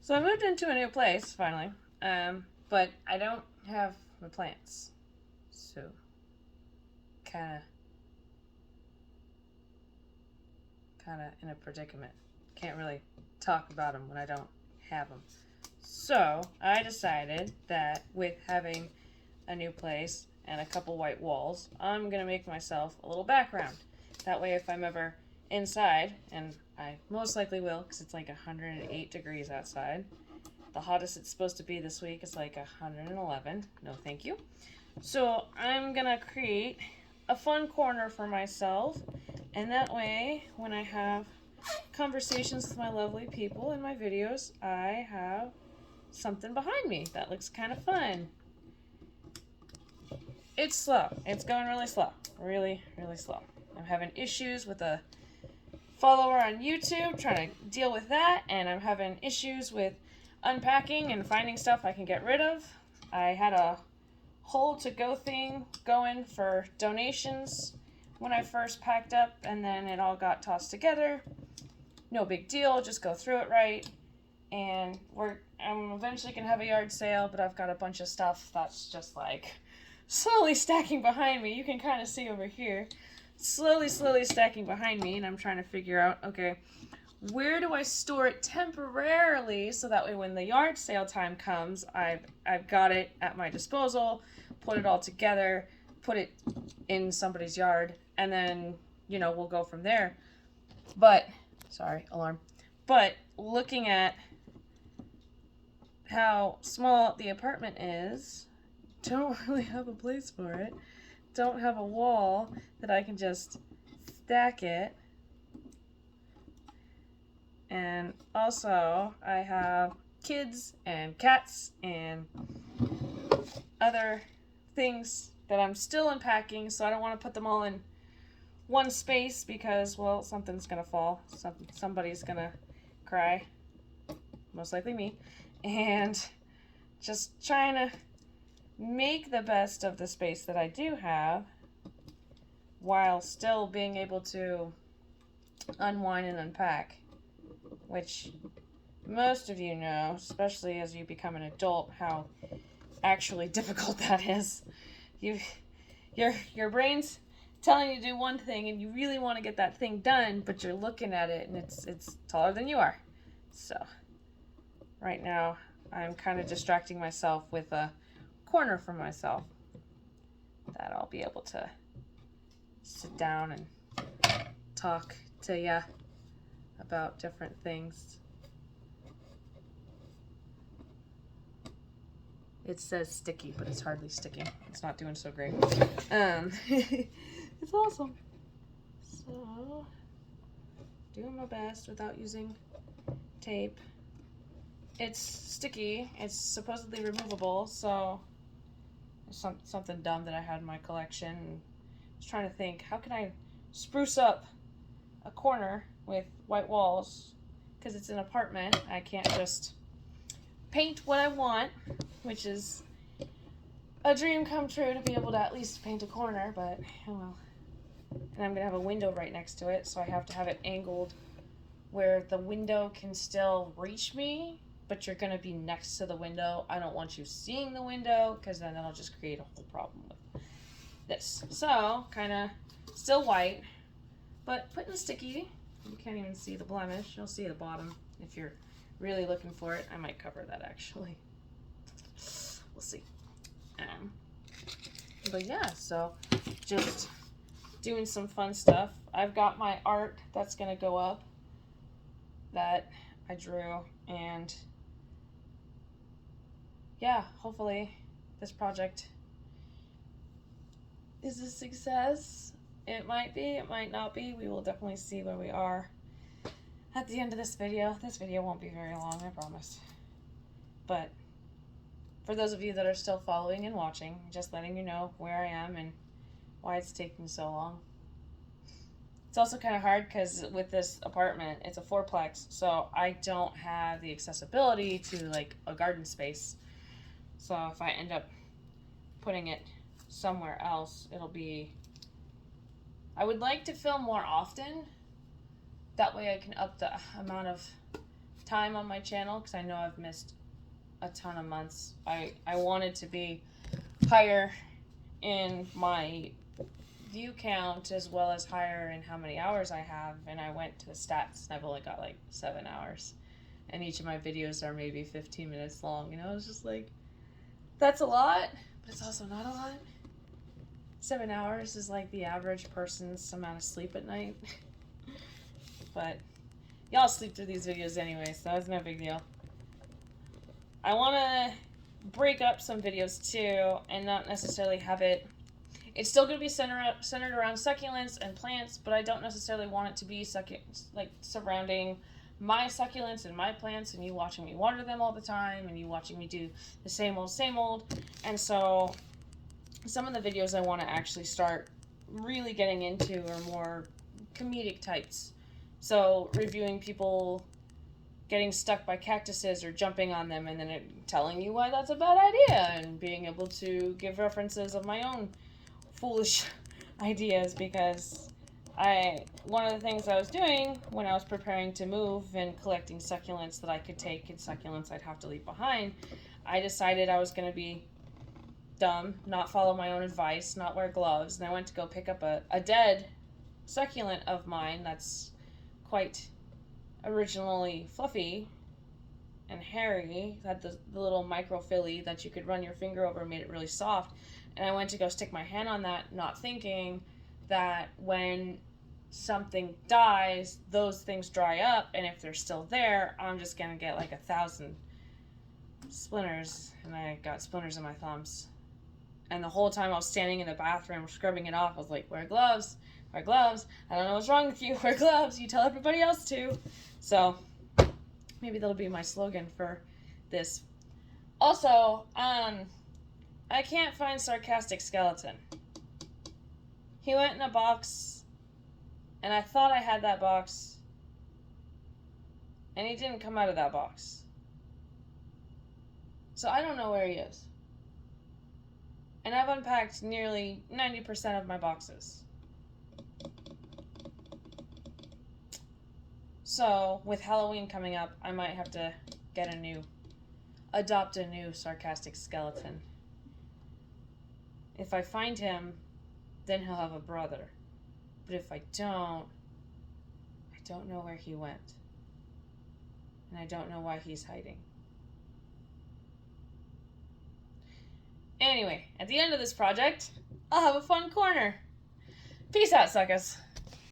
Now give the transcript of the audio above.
So I moved into a new place finally, but I don't have my plants, so kind of in a predicament. Can't really talk about them when I don't have them. So I decided that with having a new place and a couple white walls, I'm gonna make myself a little background. That way, if I'm ever inside, and I most likely will, because it's like 108 degrees outside. The hottest it's supposed to be this week is like 111. No, thank you. So I'm gonna create a fun corner for myself, and that way, when I have conversations with my lovely people in my videos, I have something behind me that looks kind of fun. It's slow. It's going really slow. Really, really slow. I'm having issues with a follower on YouTube, trying to deal with that, and I'm having issues with unpacking and finding stuff I can get rid of. I had a whole to go thing going for donations when I first packed up, and then it all got tossed together. No big deal, just go through it right. And I'm eventually gonna have a yard sale, but I've got a bunch of stuff that's just like slowly stacking behind me. You can kind of see over here, slowly stacking behind me, and I'm trying to figure out, okay, where do I store it temporarily so that way when the yard sale time comes, I've got it at my disposal, put it all together, put it in somebody's yard, and then, we'll go from there. But, sorry, alarm. But looking at how small the apartment is, don't really have a place for it. Don't have a wall that I can just stack it. And also, I have kids and cats and other things that I'm still unpacking, so I don't want to put them all in one space because, well, something's gonna fall. Somebody's gonna cry. Most likely me. And just trying to make the best of the space that I do have while still being able to unwind and unpack, which most of you know, especially as you become an adult, how actually difficult that is. Your brain's telling you to do one thing and you really want to get that thing done, but you're looking at it and it's taller than you are. So right now I'm kind of distracting myself with a corner for myself that I'll be able to sit down and talk to ya about different things. It says sticky, but it's hardly sticking. It's not doing so great. It's awesome. So, doing my best without using tape. It's sticky. It's supposedly removable, so something dumb that I had in my collection. I was trying to think, how can I spruce up a corner with white walls? Because it's an apartment. I can't just paint what I want, which is a dream come true to be able to at least paint a corner, but oh well. And I'm going to have a window right next to it, so I have to have it angled where the window can still reach me, but you're going to be next to the window. I don't want you seeing the window, because then that'll just create a whole problem with this. So, kind of still white, but putting sticky. You can't even see the blemish. You'll see the bottom if you're really looking for it. I might cover that actually. We'll see. But yeah, so just doing some fun stuff. I've got my art that's gonna go up that I drew, and yeah, hopefully this project is a success. It might be, it might not be. We will definitely see where we are at the end of this video. This video won't be very long, I promise. But for those of you that are still following and watching, just letting you know where I am and why it's taking so long. It's also kind of hard because with this apartment, it's a fourplex, so I don't have the accessibility to like a garden space. So if I end up putting it somewhere else, it'll be... I would like to film more often. That way I can up the amount of time on my channel because I know I've missed a ton of months. I wanted to be higher in my view count as well as higher in how many hours I have, and I went to the stats and I've only got like 7 hours, and each of my videos are maybe 15 minutes long. You know, it's just like, that's a lot, but it's also not a lot. 7 hours is like the average person's amount of sleep at night. But y'all sleep through these videos anyway, so it's no big deal. I want to break up some videos too and not necessarily have it. It's still going to be centered around succulents and plants, but I don't necessarily want it to be surrounding my succulents and my plants and you watching me water them all the time and you watching me do the same old. And so some of the videos I want to actually start really getting into are more comedic types. So reviewing people getting stuck by cactuses or jumping on them and then telling you why that's a bad idea and being able to give references of my own foolish ideas, because one of the things I was doing when I was preparing to move and collecting succulents that I could take and succulents I'd have to leave behind, I decided I was going to be dumb, not follow my own advice, not wear gloves, and I went to go pick up a dead succulent of mine that's quite originally fluffy and hairy. It had the little microphyllae that you could run your finger over and made it really soft. And I went to go stick my hand on that, not thinking that when something dies, those things dry up, and if they're still there, I'm just gonna get like 1,000 splinters, and I got splinters in my thumbs. And the whole time I was standing in the bathroom scrubbing it off, I was like, wear gloves, wear gloves. I don't know what's wrong with you, wear gloves. You tell everybody else to. So maybe that'll be my slogan for this. Also, I can't find Sarcastic Skeleton. He went in a box, and I thought I had that box, and he didn't come out of that box. So I don't know where he is. And I've unpacked nearly 90% of my boxes. So, with Halloween coming up, I might have to adopt a new Sarcastic Skeleton. If I find him, then he'll have a brother. But if I don't know where he went. And I don't know why he's hiding. Anyway, at the end of this project, I'll have a fun corner. Peace out, suckers.